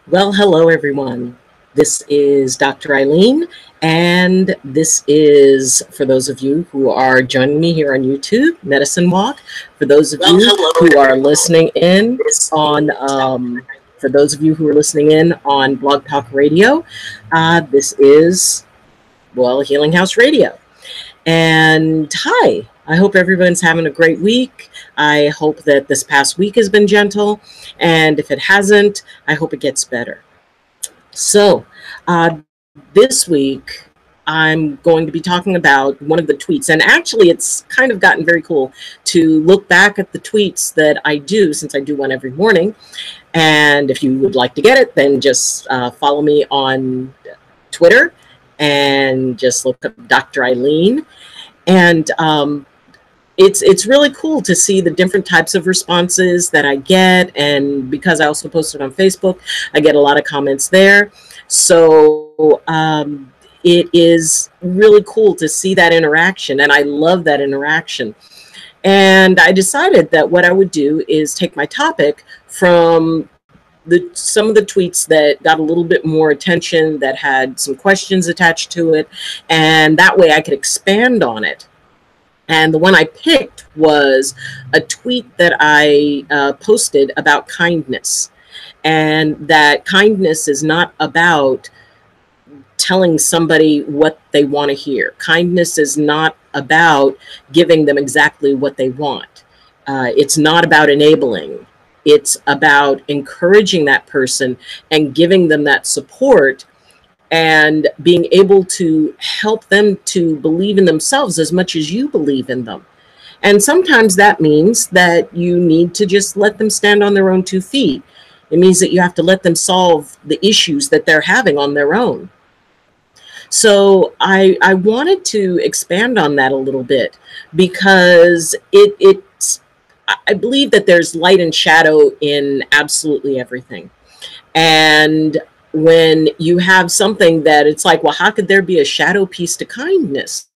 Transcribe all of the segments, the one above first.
Well, hello everyone. This is Dr. Eileen, and this is for those of you who are joining me here on YouTube, Medicine Walk. For those of you who are listening in for those of you who are listening in on Blog Talk Radio, this is Healing House Radio. And hi, I hope everyone's having a great week. I hope that this past week has been gentle. And if it hasn't, I hope it gets better. So this week, I'm going to be talking about one of the tweets. And actually, it's kind of gotten very cool to look back at the tweets that I do, since I do one every morning. And if you would like to get it, then just follow me on Twitter and just look up Dr. Eileen. And it's really cool to see the different types of responses that I get. And because I also post it on Facebook, I get a lot of comments there. So it is really cool to see that interaction. And I love that interaction. And I decided that what I would do is take my topic from some of the tweets that got a little bit more attention, that had some questions attached to it, and that way I could expand on it. And the one I picked was a tweet that I posted about kindness, and that kindness is not about telling somebody what they want to hear. Kindness is not about giving them exactly what they want. It's not about enabling. It's about encouraging that person and giving them that support and being able to help them to believe in themselves as much as you believe in them. And sometimes that means that you need to just let them stand on their own 2 feet. It means that you have to let them solve the issues that they're having on their own. So I wanted to expand on that a little bit, because I believe that there's light and shadow in absolutely everything. And when you have something that it's like, well, how could there be a shadow piece to kindness?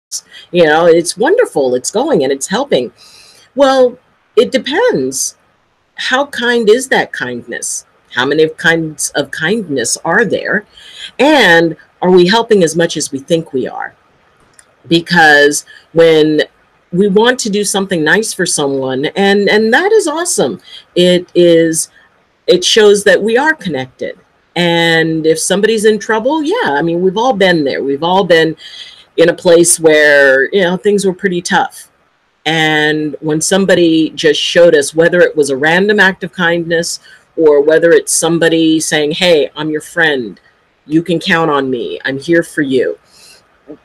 You know, it's wonderful, it's going and it's helping. Well, it depends. How kind is that kindness? How many kinds of kindness are there? And are we helping as much as we think we are? Because when we want to do something nice for someone, and that is awesome. It shows that we are connected. And if somebody's in trouble, yeah, I mean, we've all been there. We've all been in a place where, you know, things were pretty tough. And when somebody just showed us, whether it was a random act of kindness or whether it's somebody saying, hey, I'm your friend, you can count on me, I'm here for you.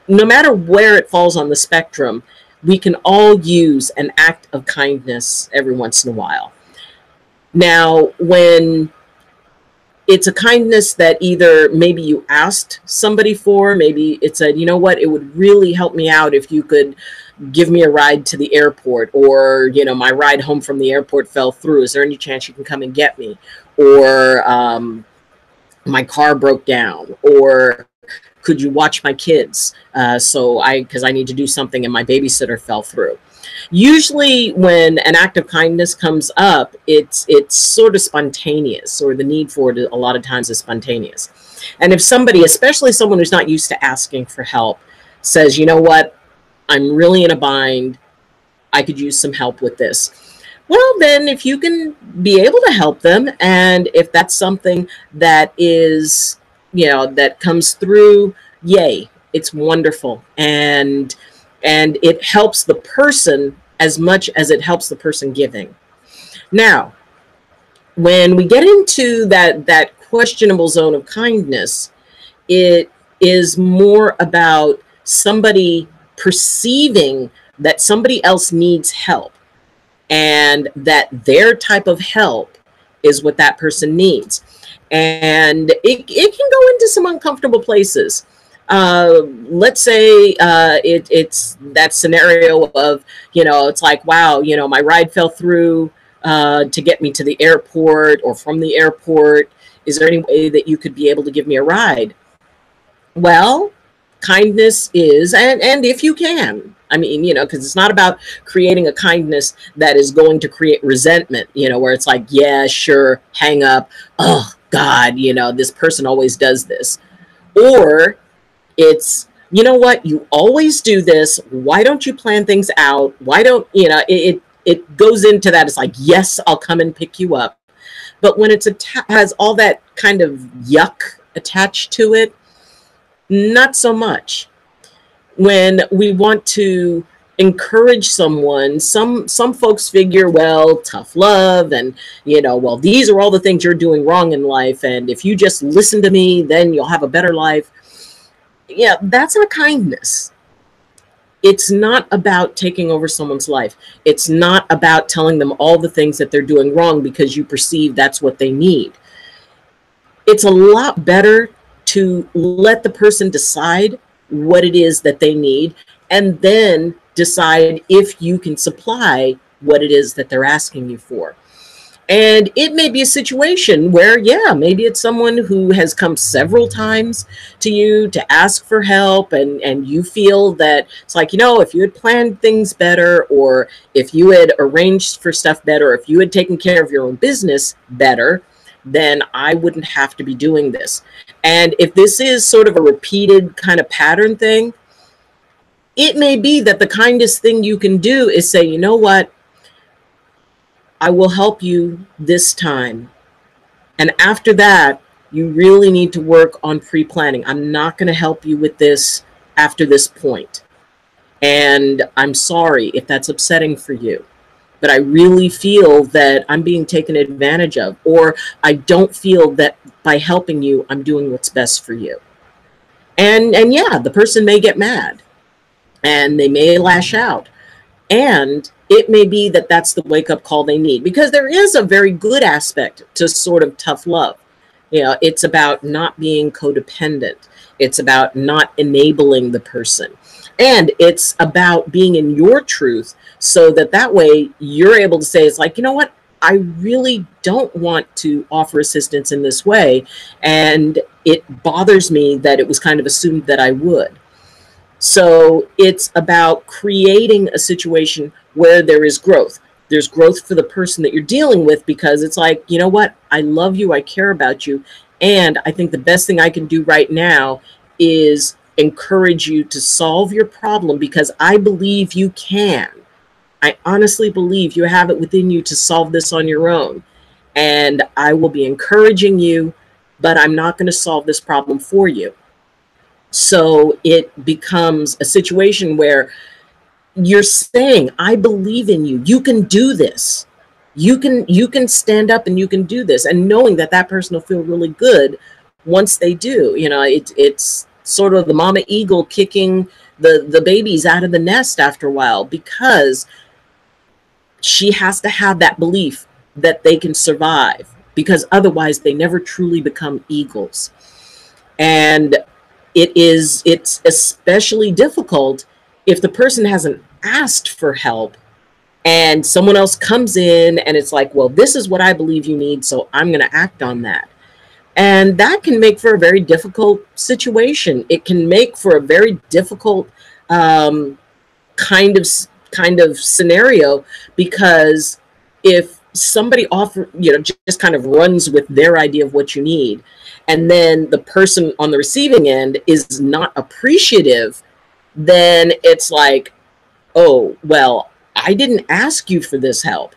No matter where it falls on the spectrum, we can all use an act of kindness every once in a while. Now, when it's a kindness that either maybe you asked somebody for, maybe it said, you know what, it would really help me out if you could give me a ride to the airport, or, you know, my ride home from the airport fell through. Is there any chance you can come and get me? Or my car broke down, or could you watch my kids? Because I need to do something and my babysitter fell through. Usually when an act of kindness comes up, it's sort of spontaneous, or the need for it a lot of times is spontaneous. And if somebody, especially someone who's not used to asking for help, says, you know what, I'm really in a bind, I could use some help with this. Well, then if you can be able to help them, and if that's something that is, you know, that comes through, yay, it's wonderful. And it helps the person as much as it helps the person giving. Now, when we get into that questionable zone of kindness, it is more about somebody perceiving that somebody else needs help, and that their type of help is what that person needs. And it can go into some uncomfortable places. Let's say it's that scenario of, you know, it's like, wow, you know, my ride fell through to get me to the airport or from the airport. Is there any way that you could be able to give me a ride? Well, kindness is, and if you can, I mean, you know, because it's not about creating a kindness that is going to create resentment, you know, where it's like, yeah, sure, hang up. Oh, God, this person always does this. Or it's, you know what, you always do this. Why don't you plan things out? Why don't, it goes into that. It's like, yes, I'll come and pick you up. But when it's has all that kind of yuck attached to it, not so much. When we want to encourage someone, some folks figure, well, tough love, and well, these are all the things you're doing wrong in life, and if you just listen to me, then you'll have a better life. Yeah, that's not kindness. It's not about taking over someone's life. It's not about telling them all the things that they're doing wrong because you perceive that's what they need. It's a lot better to let the person decide what it is that they need, and then decide if you can supply what it is that they're asking you for. And it may be a situation where, yeah, maybe it's someone who has come several times to you to ask for help, and you feel that it's like, if you had planned things better, or if you had arranged for stuff better, or if you had taken care of your own business better, then I wouldn't have to be doing this. And if this is sort of a repeated kind of pattern thing, it may be that the kindest thing you can do is say, you know what, I will help you this time. And after that, you really need to work on pre-planning. I'm not going to help you with this after this point. And I'm sorry if that's upsetting for you, but I really feel that I'm being taken advantage of, or I don't feel that by helping you, I'm doing what's best for you. And yeah, the person may get mad and they may lash out. And it may be that that's the wake-up call they need, because there is a very good aspect to sort of tough love. It's about not being codependent. It's about not enabling the person. And it's about being in your truth, so that way you're able to say, it's like, you know what, I really don't want to offer assistance in this way. And it bothers me that it was kind of assumed that I would. So it's about creating a situation where there is growth. There's growth for the person that you're dealing with, because it's like, you know what, I love you, I care about you, and I think the best thing I can do right now is encourage you to solve your problem, because I believe you can. I honestly believe you have it within you to solve this on your own. And I will be encouraging you, but I'm not going to solve this problem for you. So it becomes a situation where you're saying, I believe in you. You can do this. You can stand up and you can do this. And knowing that that person will feel really good once they do. It's sort of the mama eagle kicking the babies out of the nest after a while, because she has to have that belief that they can survive, because otherwise they never truly become eagles. And it's especially difficult if the person hasn't asked for help and someone else comes in and it's like, well, this is what I believe you need, so I'm going to act on that. And that can make for a very difficult situation. It can make for a very difficult kind of scenario, because if somebody just kind of runs with their idea of what you need, and then the person on the receiving end is not appreciative, then it's like, oh, well, I didn't ask you for this help.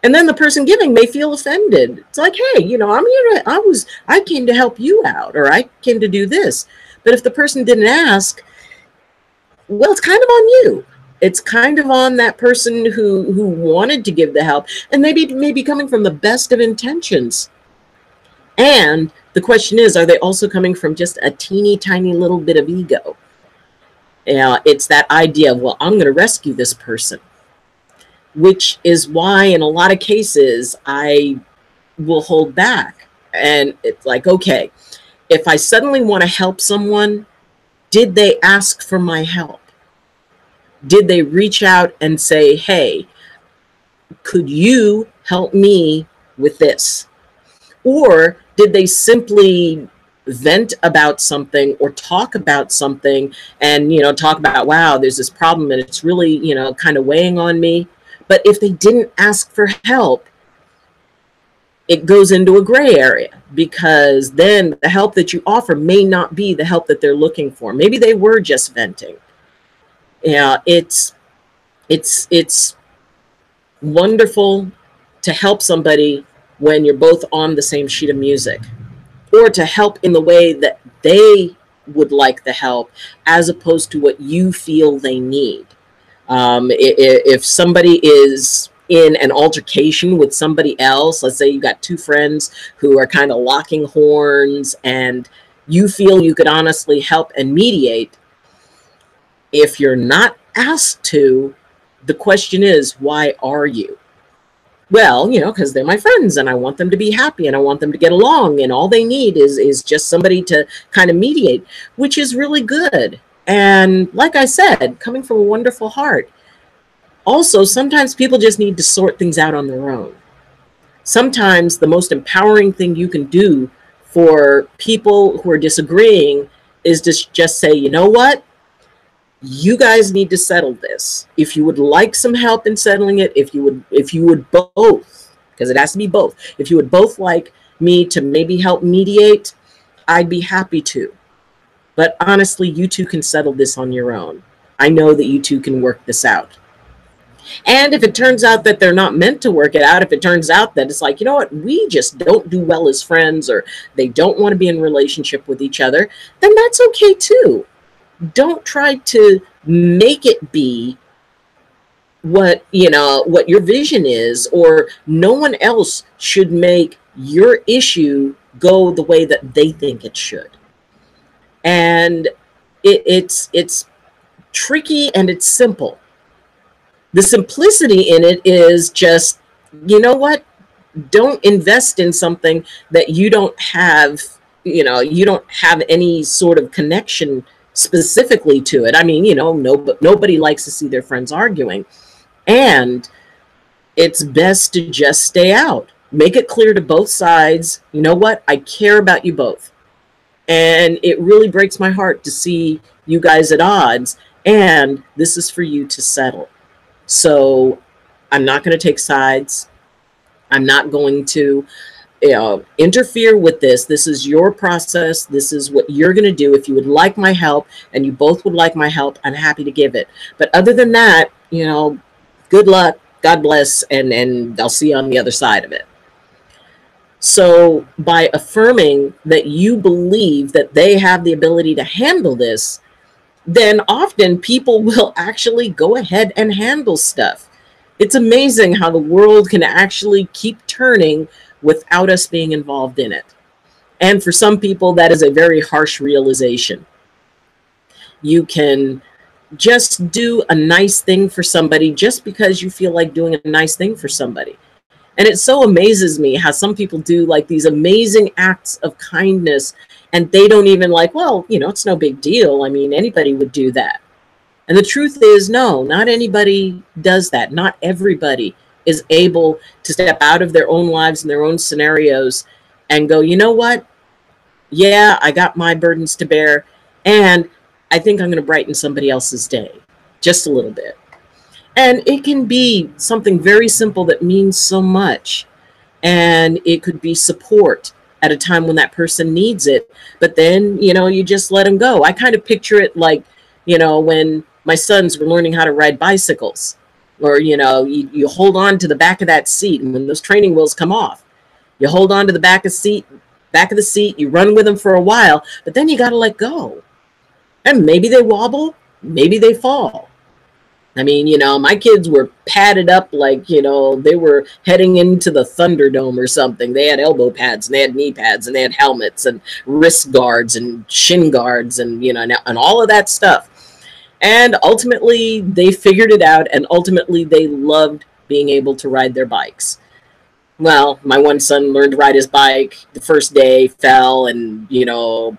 And then the person giving may feel offended. It's like, hey, I'm here I came to help you out, or I came to do this. But if the person didn't ask, well, it's kind of on you. It's kind of on that person who wanted to give the help, and maybe coming from the best of intentions. And the question is, are they also coming from just a teeny tiny little bit of ego? It's that idea of, well, I'm going to rescue this person, which is why in a lot of cases I will hold back. And it's like, okay, if I suddenly want to help someone, did they ask for my help? Did they reach out and say, hey, could you help me with this? Or did they simply vent about something or talk about something and, talk about, wow, there's this problem and it's really, kind of weighing on me. But if they didn't ask for help, it goes into a gray area, because then the help that you offer may not be the help that they're looking for. Maybe they were just venting. Yeah, it's wonderful to help somebody when you're both on the same sheet of music, or to help in the way that they would like the help, as opposed to what you feel they need. If somebody is in an altercation with somebody else, let's say you got two friends who are kind of locking horns, and you feel you could honestly help and mediate, if you're not asked to, the question is, why are you? Well, because they're my friends and I want them to be happy and I want them to get along, and all they need is just somebody to kind of mediate, which is really good. And like I said, coming from a wonderful heart. Also, sometimes people just need to sort things out on their own. Sometimes the most empowering thing you can do for people who are disagreeing is to just say, you know what? You guys need to settle this. If you would like some help in settling it, if you would both, because it has to be both, if you would both like me to maybe help mediate, I'd be happy to. But honestly, you two can settle this on your own. I know that you two can work this out. And if it turns out that they're not meant to work it out, if it turns out that it's like, you know what, we just don't do well as friends, or they don't want to be in relationship with each other, then that's okay too. Don't try to make it be what your vision is, or no one else should make your issue go the way that they think it should. And it's tricky, and it's simple. The simplicity in it is just, you know what? Don't invest in something that you don't have, you don't have any sort of connection specifically to it. I mean, nobody likes to see their friends arguing. And it's best to just stay out. Make it clear to both sides, you know what? I care about you both. And it really breaks my heart to see you guys at odds. And this is for you to settle. So I'm not going to take sides. I'm not going to interfere with this. This is your process. This is what you're going to do. If you would like my help and you both would like my help, I'm happy to give it. But other than that, good luck, God bless, and I'll see you on the other side of it. So by affirming that you believe that they have the ability to handle this, then often people will actually go ahead and handle stuff. It's amazing how the world can actually keep turning without us being involved in it. And for some people, that is a very harsh realization. You can just do a nice thing for somebody just because you feel like doing a nice thing for somebody. And it so amazes me how some people do like these amazing acts of kindness, and they don't even like, well, it's no big deal. I mean, anybody would do that. And the truth is, no, not anybody does that. Not everybody is able to step out of their own lives and their own scenarios and go, you know what? Yeah, I got my burdens to bear, and I think I'm going to brighten somebody else's day just a little bit. And it can be something very simple that means so much. And it could be support at a time when that person needs it. But then, you just let them go. I kind of picture it like, when my sons were learning how to ride bicycles, or, you hold on to the back of that seat, and when those training wheels come off, you hold on to the back of the seat, you run with them for a while, but then you got to let go. And maybe they wobble, maybe they fall. I mean, my kids were padded up like, they were heading into the Thunderdome or something. They had elbow pads, and they had knee pads, and they had helmets and wrist guards and shin guards and, and all of that stuff. And ultimately, they figured it out, and ultimately, they loved being able to ride their bikes. Well, my one son learned to ride his bike the first day, fell, and,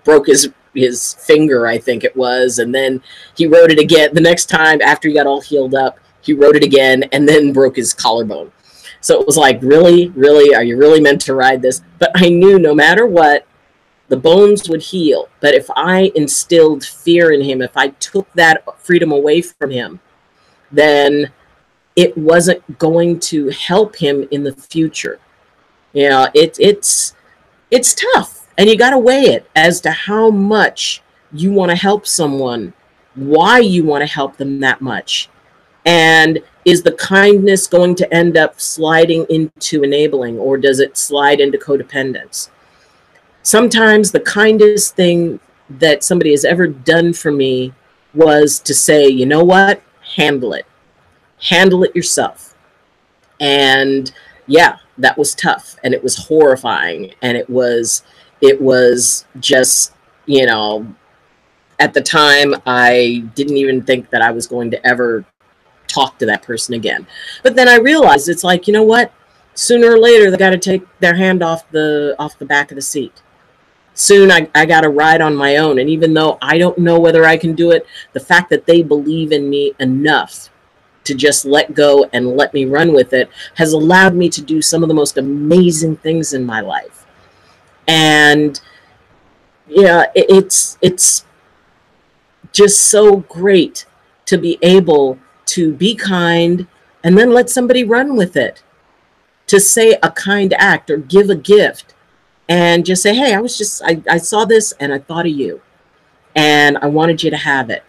broke his finger, I think it was, and then he rode it again. The next time, after he got all healed up, he rode it again and then broke his collarbone. So it was like, really? Are you really meant to ride this? But I knew no matter what, the bones would heal. But if I instilled fear in him, if I took that freedom away from him, then it wasn't going to help him in the future. You know, it's tough, and you got to weigh it as to how much you want to help someone, why you want to help them that much, and is the kindness going to end up sliding into enabling, or does it slide into codependence? Sometimes the kindest thing that somebody has ever done for me was to say, you know what, handle it yourself. And yeah, that was tough, and it was horrifying, and it was just, you know, at the time I didn't even think that I was going to ever talk to that person again. But then I realized, it's like, you know what, sooner or later they got to take their hand off the back of the seat. Soon I got to ride on my own. And even though I don't know whether I can do it, the fact that they believe in me enough to just let go and let me run with it has allowed me to do some of the most amazing things in my life. And yeah, it's just so great to be able to be kind and then let somebody run with it, to say a kind act or give a gift and just say, hey, I saw this and I thought of you and I wanted you to have it.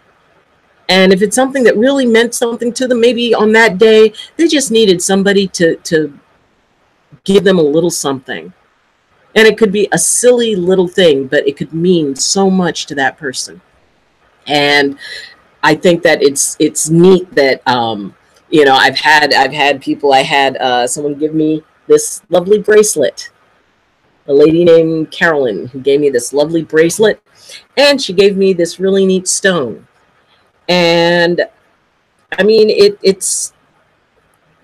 And if it's something that really meant something to them, maybe on that day they just needed somebody to give them a little something. And it could be a silly little thing, but it could mean so much to that person. And I think that it's neat that you know, I've had people. I had someone give me this lovely bracelet. A lady named Carolyn who gave me this lovely bracelet, and she gave me this really neat stone. And I mean, it's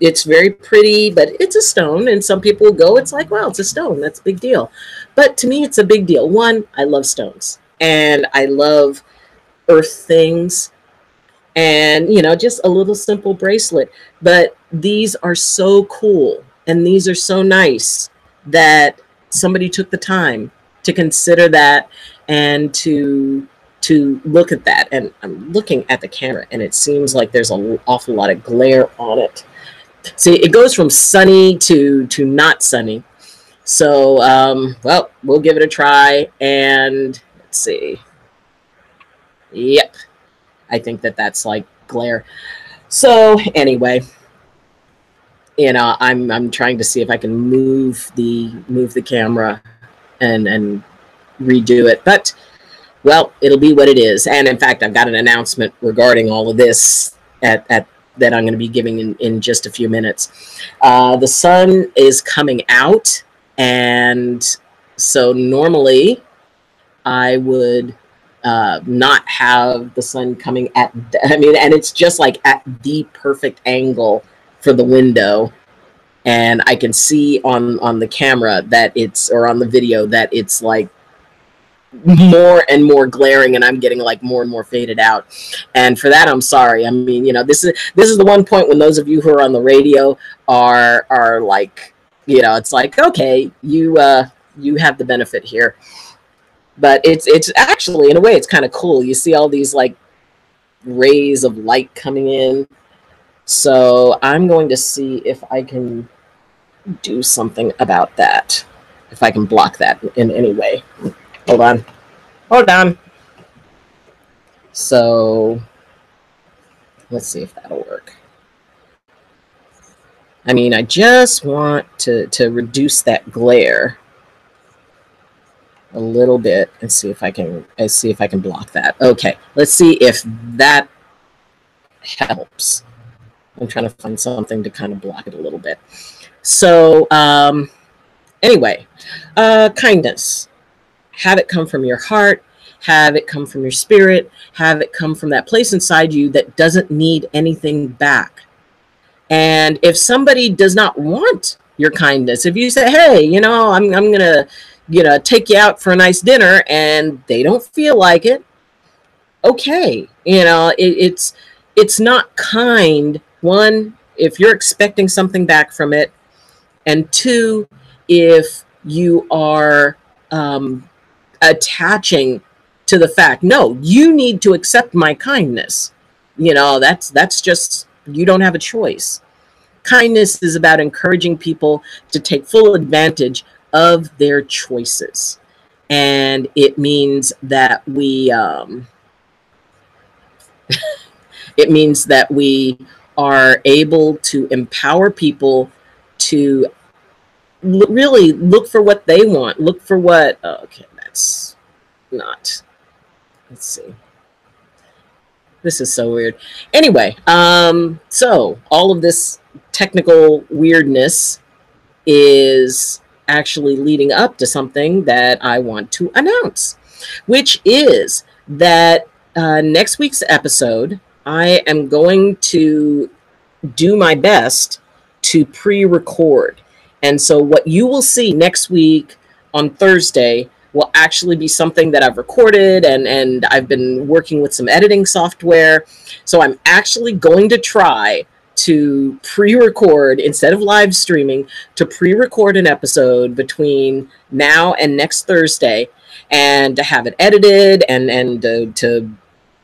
very pretty, but it's a stone. And some people go, it's like, well, it's a stone, that's a big deal. But to me, it's a big deal. One, I love stones, and I love earth things, and, you know, just a little simple bracelet. But these are so cool, and these are so nice that somebody took the time to consider that and to look at that. And I'm looking at the camera, and it seems like there's an awful lot of glare on it. See, it goes from sunny to not sunny. So, well, we'll give it a try. And let's see. Yep. I think that's like glare. So anyway, you know, I'm trying to see if I can move the camera and redo it. But, well, it'll be what it is. And in fact, I've got an announcement regarding all of this that I'm going to be giving in just a few minutes. The sun is coming out, and so normally I would not have the sun coming at, I mean, and it's just like at the perfect angle for the window. And I can see on the camera that it's, or on the video, that it's like more and more glaring, and I'm getting like more and more faded out. And for that, I'm sorry. I mean, you know, this is the one point when those of you who are on the radio are like, you know, it's like, okay, you have the benefit here. But it's actually, in a way, it's kind of cool. You see all these like rays of light coming in. So I'm going to see if I can do something about that. If I can block that in any way. Hold on. Hold on. So let's see if that'll work. I mean, I just want to reduce that glare a little bit and see if I can block that. Okay, let's see if that helps. I'm trying to find something to kind of block it a little bit. So anyway, kindness. Have it come from your heart. Have it come from your spirit. Have it come from that place inside you that doesn't need anything back. And if somebody does not want your kindness, if you say, hey, you know, I'm going to, you know, take you out for a nice dinner, and they don't feel like it, okay. You know, it's not kind. One, if you're expecting something back from it. And two, if you are attaching to the fact, no, you need to accept my kindness. You know, that's just, you don't have a choice. Kindness is about encouraging people to take full advantage of their choices. And it means that we it means that we are able to empower people to really look for what they want. Look for what, okay, that's not, let's see. This is so weird. Anyway, so all of this technical weirdness is actually leading up to something that I want to announce, which is that next week's episode, I am going to do my best to pre-record. And so what you will see next week on Thursday will actually be something that I've recorded, and I've been working with some editing software. So I'm actually going to try to pre-record, instead of live streaming, to pre-record an episode between now and next Thursday, and to have it edited and to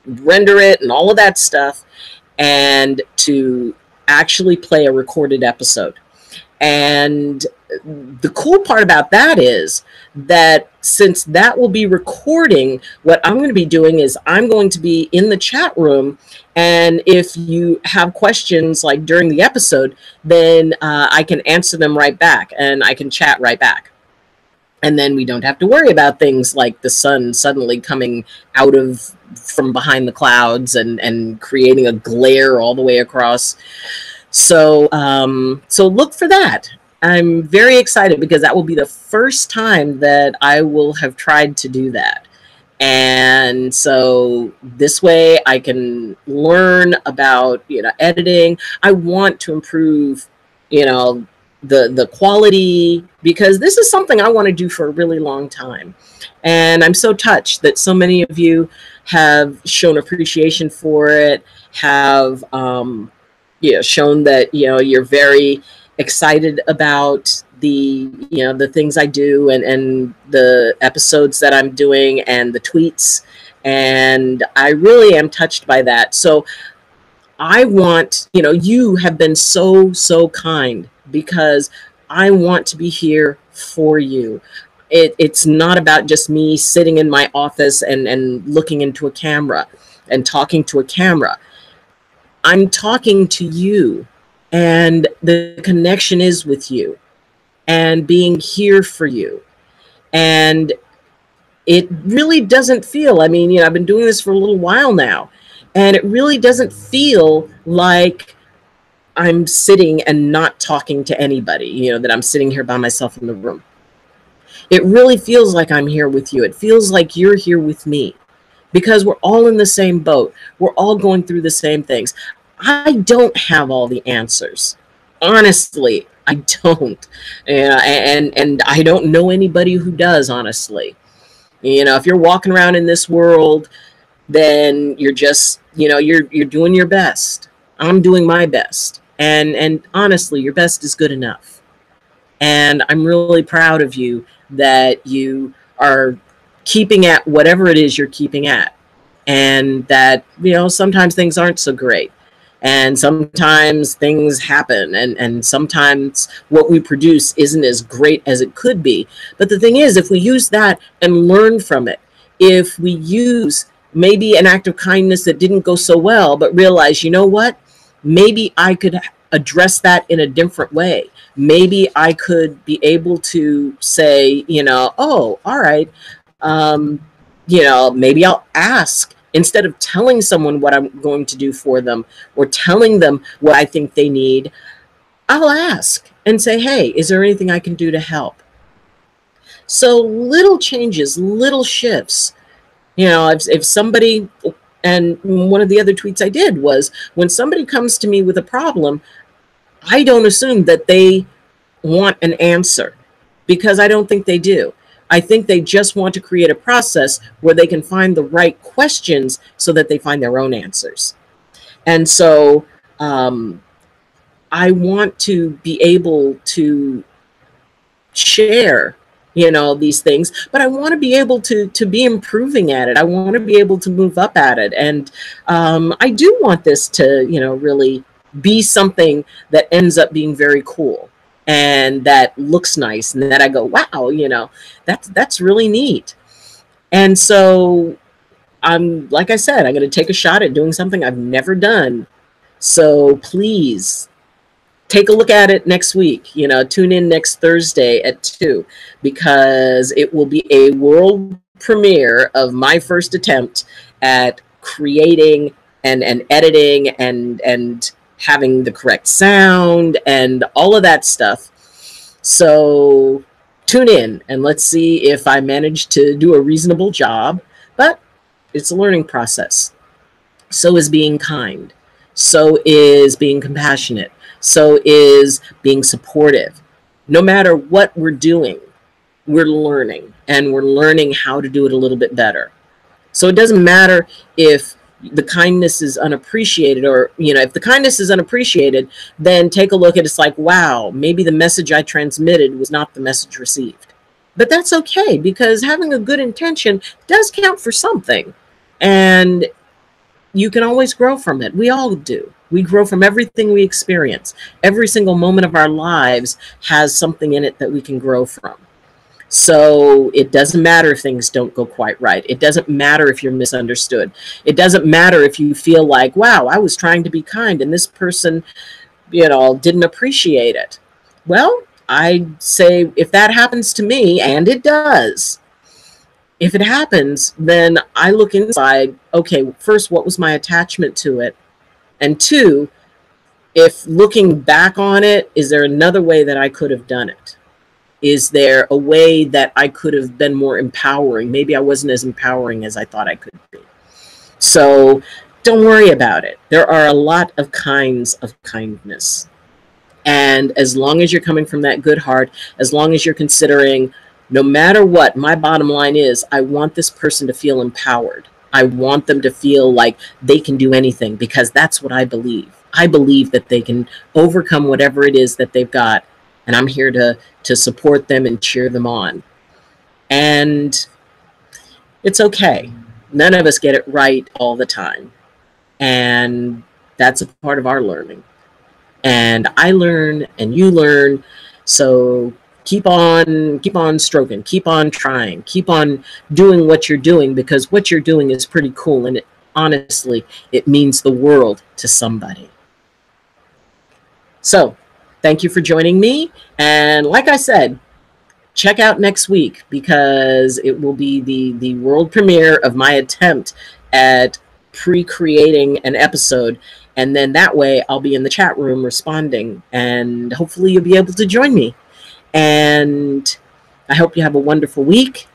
render it and all of that stuff, and to actually play a recorded episode. And the cool part about that is that since that will be recording, what I'm going to be doing is I'm going to be in the chat room. And if you have questions like during the episode, then I can answer them right back, and I can chat right back. And then we don't have to worry about things like the sun suddenly coming out from behind the clouds and creating a glare all the way across. So, so look for that. I'm very excited because that will be the first time that I will have tried to do that. And so this way I can learn about, editing. I want to improve, the quality, because this is something I want to do for a really long time. And I'm so touched that so many of you have shown appreciation for it, have shown that you're very excited about the things I do and the episodes that I'm doing and the tweets, and I really am touched by that. So I want, you have been so kind, because I want to be here for you. It's not about just me sitting in my office and looking into a camera and talking to a camera. I'm talking to you, and the connection is with you and being here for you. And it really doesn't feel, I've been doing this for a little while now, and it really doesn't feel like I'm sitting and not talking to anybody, that I'm sitting here by myself in the room. It really feels like I'm here with you. It feels like you're here with me, because we're all in the same boat. We're all going through the same things. I don't have all the answers. Honestly, I don't. And I don't know anybody who does, honestly. If you're walking around in this world, then you're just, you're doing your best. I'm doing my best. And honestly, your best is good enough. And I'm really proud of you that you are keeping at whatever it is you're keeping at. And that, sometimes things aren't so great. And sometimes things happen, and sometimes what we produce isn't as great as it could be. But the thing is, if we use that and learn from it, if we use maybe an act of kindness that didn't go so well, but realize, you know what, maybe I could address that in a different way. Maybe I could be able to say, oh, all right, maybe I'll ask. Instead of telling someone what I'm going to do for them or telling them what I think they need, I'll ask and say, hey, is there anything I can do to help? So little changes, little shifts. If somebody, and one of the other tweets I did was, when somebody comes to me with a problem, I don't assume that they want an answer, because I don't think they do. I think they just want to create a process where they can find the right questions so that they find their own answers. And so I want to be able to share, these things, but I want to be able to be improving at it. I want to be able to move up at it. And I do want this to, really be something that ends up being very cool and that looks nice, and that I go, wow, you know, that's really neat. And so I'm, like I said, I'm going to take a shot at doing something I've never done. So please take a look at it next week. You know, tune in next Thursday at 2, because it will be a world premiere of my first attempt at creating and editing and having the correct sound and all of that stuff. So tune in and let's see if I manage to do a reasonable job. But it's a learning process. So is being kind. So is being compassionate. So is being supportive. No matter what we're doing, we're learning, and we're learning how to do it a little bit better. So it doesn't matter if the kindness is unappreciated, or, you know, if the kindness is unappreciated, then take a look at it. It's like, wow, maybe the message I transmitted was not the message received. But that's okay, because having a good intention does count for something. And you can always grow from it. We all do. We grow from everything we experience. Every single moment of our lives has something in it that we can grow from. So it doesn't matter if things don't go quite right. It doesn't matter if you're misunderstood. It doesn't matter if you feel like, wow, I was trying to be kind and this person, you know, didn't appreciate it. Well, I say, if that happens to me, and it does, if it happens, then I look inside, okay, first, what was my attachment to it? And two, if looking back on it, is there another way that I could have done it? Is there a way that I could have been more empowering? Maybe I wasn't as empowering as I thought I could be. So don't worry about it. There are a lot of kinds of kindness. And as long as you're coming from that good heart, as long as you're considering, no matter what, my bottom line is, I want this person to feel empowered. I want them to feel like they can do anything, because that's what I believe. I believe that they can overcome whatever it is that they've got. And I'm here to support them and cheer them on. And it's okay. None of us get it right all the time. And that's a part of our learning. And I learn and you learn. So keep on stroking, keep on trying, keep on doing what you're doing, because what you're doing is pretty cool. And honestly, it means the world to somebody. So thank you for joining me. And like I said, check out next week, because it will be the world premiere of my attempt at pre-creating an episode. And then that way I'll be in the chat room responding, and hopefully you'll be able to join me. And I hope you have a wonderful week.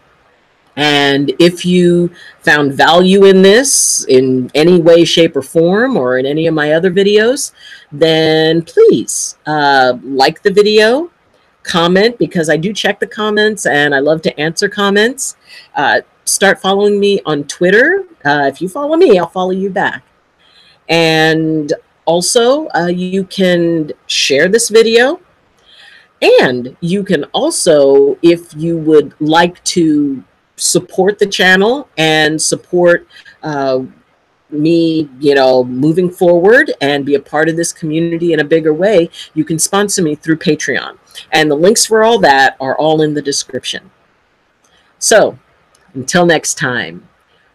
And if you found value in this in any way, shape, or form, or in any of my other videos, then please like the video, comment, because I do check the comments and I love to answer comments. Start following me on Twitter. If you follow me, I'll follow you back. And also, you can share this video. And you can also, if you would like to support the channel and support me, you know, moving forward and be a part of this community in a bigger way, you can sponsor me through Patreon. And the links for all that are all in the description. So until next time,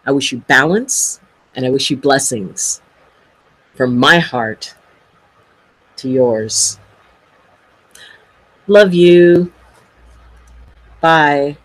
I wish you balance and I wish you blessings from my heart to yours. Love you. Bye.